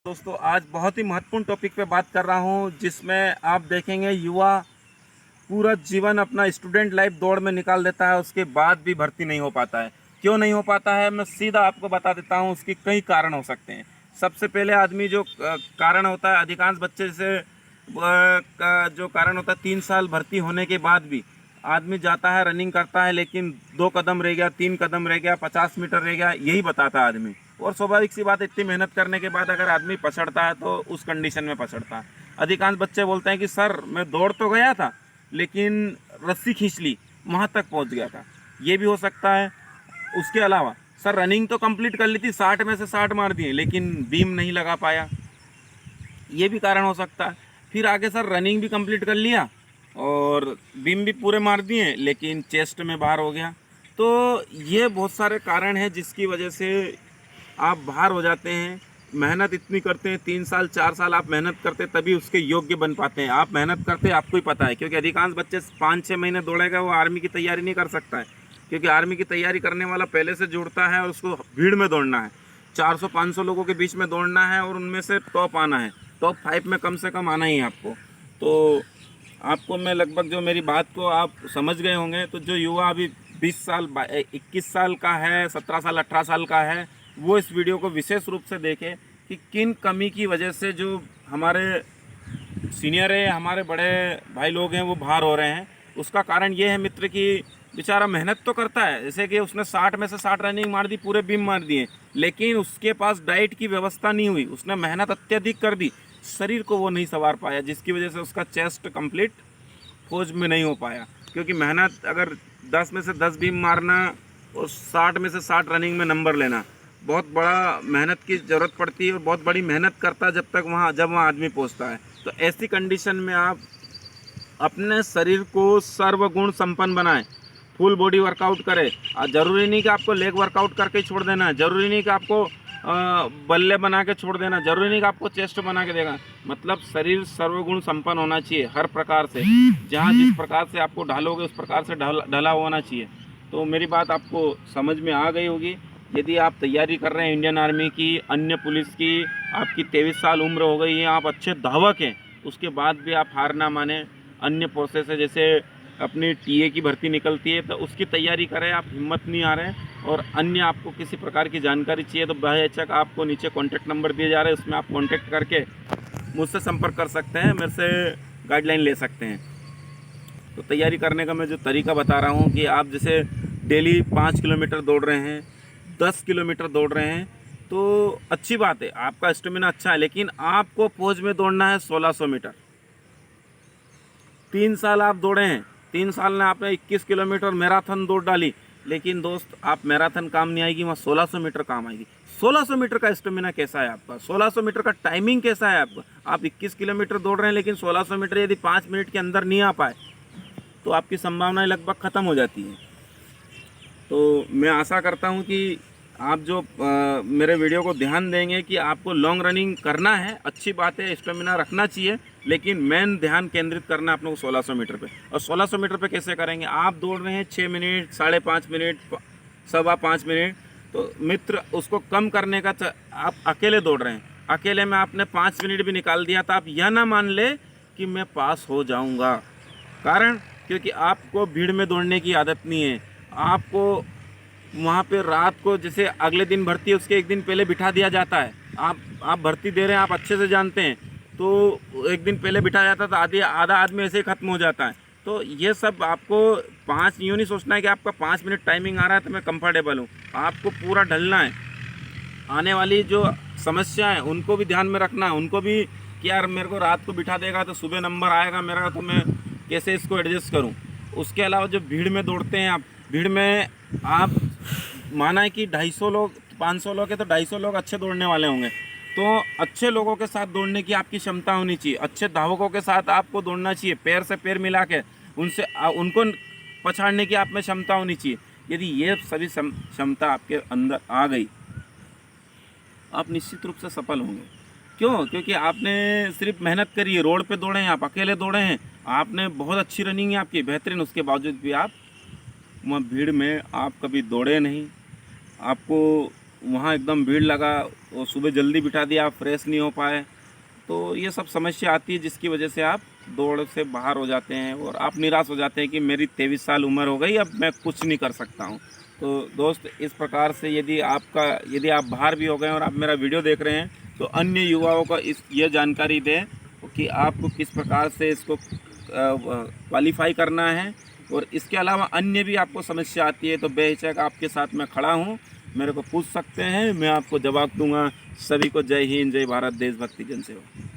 दोस्तों आज बहुत ही महत्वपूर्ण टॉपिक पे बात कर रहा हूँ जिसमें आप देखेंगे युवा पूरा जीवन अपना स्टूडेंट लाइफ दौड़ में निकाल देता है, उसके बाद भी भर्ती नहीं हो पाता है। क्यों नहीं हो पाता है मैं सीधा आपको बता देता हूँ। उसके कई कारण हो सकते हैं। सबसे पहले आदमी जो कारण होता है, अधिकांश बच्चे से जो कारण होता है 3 साल भर्ती होने के बाद भी आदमी जाता है, रनिंग करता है, लेकिन 2 कदम रह गया, 3 कदम रह गया, 50 मीटर रह गया, यही बताता है आदमी। और स्वाभाविक सी बात, इतनी मेहनत करने के बाद अगर आदमी पछड़ता है तो उस कंडीशन में पछड़ता है। अधिकांश बच्चे बोलते हैं कि सर मैं दौड़ तो गया था लेकिन रस्सी खींच ली, वहाँ तक पहुँच गया था। ये भी हो सकता है। उसके अलावा सर रनिंग तो कंप्लीट कर ली थी, 60 में से 60 मार दिए, लेकिन बीम नहीं लगा पाया, ये भी कारण हो सकता है। फिर आगे सर रनिंग भी कंप्लीट कर लिया और बीम भी पूरे मार दिए, लेकिन चेस्ट में बाहर हो गया। तो ये बहुत सारे कारण हैं जिसकी वजह से आप बाहर हो जाते हैं। मेहनत इतनी करते हैं, 3 साल 4 साल आप मेहनत करते तभी उसके योग्य बन पाते हैं। आप मेहनत करते आपको ही पता है, क्योंकि अधिकांश बच्चे 5-6 महीने दौड़ेगा वो आर्मी की तैयारी नहीं कर सकता है, क्योंकि आर्मी की तैयारी करने वाला पहले से जुड़ता है और उसको भीड़ में दौड़ना है, 400-500 लोगों के बीच में दौड़ना है और उनमें से टॉप आना है, टॉप 5 में कम से कम आना ही है आपको। तो आपको मैं लगभग जो मेरी बात को आप समझ गए होंगे। तो जो युवा अभी 20 साल 21 साल का है, 17 साल 18 साल का है, वो इस वीडियो को विशेष रूप से देखें कि किन कमी की वजह से जो हमारे सीनियर है, हमारे बड़े भाई लोग हैं, वो बाहर हो रहे हैं। उसका कारण ये है मित्र कि बेचारा मेहनत तो करता है, जैसे कि उसने 60 में से 60 रनिंग मार दी, पूरे बीम मार दिए, लेकिन उसके पास डाइट की व्यवस्था नहीं हुई। उसने मेहनत अत्यधिक कर दी, शरीर को वो नहीं संवार पाया, जिसकी वजह से उसका चेस्ट कंप्लीट फौज में नहीं हो पाया। क्योंकि मेहनत अगर 10 में से 10 बीम मारना और 60 में से 60 रनिंग में नंबर लेना, बहुत बड़ा मेहनत की ज़रूरत पड़ती है और बहुत बड़ी मेहनत करता है जब वहाँ आदमी पहुँचता है। तो ऐसी कंडीशन में आप अपने शरीर को सर्वगुण संपन्न बनाएं, फुल बॉडी वर्कआउट करें। ज़रूरी नहीं कि आपको लेग वर्कआउट करके ही छोड़ देना है, ज़रूरी नहीं कि आपको बल्ले बना के छोड़ देना, ज़रूरी नहीं कि आपको चेस्ट बना के देगा। मतलब शरीर सर्वगुण संपन्न होना चाहिए हर प्रकार से, जहाँ जिस प्रकार से आपको ढालोगे उस प्रकार से ढला होना चाहिए। तो मेरी बात आपको समझ में आ गई होगी। यदि आप तैयारी कर रहे हैं इंडियन आर्मी की, अन्य पुलिस की, आपकी 23 साल उम्र हो गई है, आप अच्छे धावक हैं, उसके बाद भी आप हार ना माने। अन्य प्रोसेस है, जैसे अपनी टीए की भर्ती निकलती है तो उसकी तैयारी करें। आप हिम्मत नहीं आ रहे हैं और अन्य आपको किसी प्रकार की जानकारी चाहिए तो बेहिचक आपको नीचे कॉन्टैक्ट नंबर दिए जा रहे हैं, उसमें आप कॉन्टैक्ट करके मुझसे संपर्क कर सकते हैं, मेरे से गाइडलाइन ले सकते हैं। तो तैयारी करने का मैं जो तरीका बता रहा हूँ कि आप जैसे डेली 5 किलोमीटर दौड़ रहे हैं, 10 किलोमीटर दौड़ रहे हैं, तो अच्छी बात है, आपका स्टेमिना अच्छा है, लेकिन आपको फौज में दौड़ना है 1600 मीटर। 3 साल आप दौड़े हैं, 3 साल में आपने 21 किलोमीटर मैराथन दौड़ डाली, लेकिन दोस्त आप मैराथन काम नहीं आएगी, वहाँ 1600 मीटर काम आएगी। 1600 मीटर का स्टेमिना कैसा है आपका, 1600 मीटर का टाइमिंग कैसा है आपका। आप 21 किलोमीटर दौड़ रहे हैं, लेकिन 1600 मीटर यदि 5 मिनट के अंदर नहीं आ पाए तो आपकी संभावनाएं लगभग ख़त्म हो जाती हैं। तो मैं आशा करता हूं कि आप जो मेरे वीडियो को ध्यान देंगे कि आपको लॉन्ग रनिंग करना है, अच्छी बात है, स्टेमिना रखना चाहिए, लेकिन मेन ध्यान केंद्रित करना है अपने को 1600 मीटर पे। और 1600 मीटर पे कैसे करेंगे, आप दौड़ रहे हैं 6 मिनट, 5.5 मिनट, 5.25 मिनट, तो मित्र उसको कम करने का आप अकेले दौड़ रहे हैं, अकेले में आपने 5 मिनट भी निकाल दिया तो आप यह ना मान ले कि मैं पास हो जाऊँगा। कारण क्योंकि आपको भीड़ में दौड़ने की आदत नहीं है। आपको वहाँ पे रात को, जैसे अगले दिन भर्ती है उसके एक दिन पहले बिठा दिया जाता है। आप भर्ती दे रहे हैं, आप अच्छे से जानते हैं, तो एक दिन पहले बिठा जाता है तो आधा आदमी ऐसे ही ख़त्म हो जाता है। तो ये सब आपको 5 यूँ नहीं सोचना है कि आपका 5 मिनट टाइमिंग आ रहा है तो मैं कंफर्टेबल हूँ। आपको पूरा ढलना है। आने वाली जो समस्या है उनको भी ध्यान में रखना है, उनको भी कि यार मेरे को रात को बिठा देगा तो सुबह नंबर आएगा मेरा, तो मैं कैसे इसको एडजस्ट करूं। उसके अलावा जो भीड़ में दौड़ते हैं आप, भीड़ में आप माना है कि 250 लोग 500 लोग हैं तो 250 लोग अच्छे दौड़ने वाले होंगे, तो अच्छे लोगों के साथ दौड़ने की आपकी क्षमता होनी चाहिए। अच्छे धावकों के साथ आपको दौड़ना चाहिए, पैर से पैर मिला के उनको पछाड़ने की आप में क्षमता होनी चाहिए। यदि ये सभी क्षमता आपके अंदर आ गई, आप निश्चित रूप से सफल होंगे। क्यों? क्योंकि आपने सिर्फ मेहनत करी है, रोड पे दौड़े हैं, आप अकेले दौड़े हैं, आपने बहुत अच्छी रनिंग है आपकी बेहतरीन, उसके बावजूद भी आप वहाँ भीड़ में आप कभी दौड़े नहीं। आपको वहाँ एकदम भीड़ लगा, और सुबह जल्दी बिठा दिया, आप फ्रेश नहीं हो पाए, तो ये सब समस्या आती है जिसकी वजह से आप दौड़ से बाहर हो जाते हैं और आप निराश हो जाते हैं कि मेरी 23 साल उम्र हो गई, अब मैं कुछ नहीं कर सकता हूँ। तो दोस्त, इस प्रकार से यदि आप बाहर भी हो गए और आप मेरा वीडियो देख रहे हैं, तो अन्य युवाओं को ये जानकारी दें कि आपको किस प्रकार से इसको क्वालिफाई करना है। और इसके अलावा अन्य भी आपको समस्या आती है तो बेहिचक आपके साथ मैं खड़ा हूँ, मेरे को पूछ सकते हैं, मैं आपको जवाब दूंगा। सभी को जय हिंद, जय भारत, देशभक्ति, जन सेवा।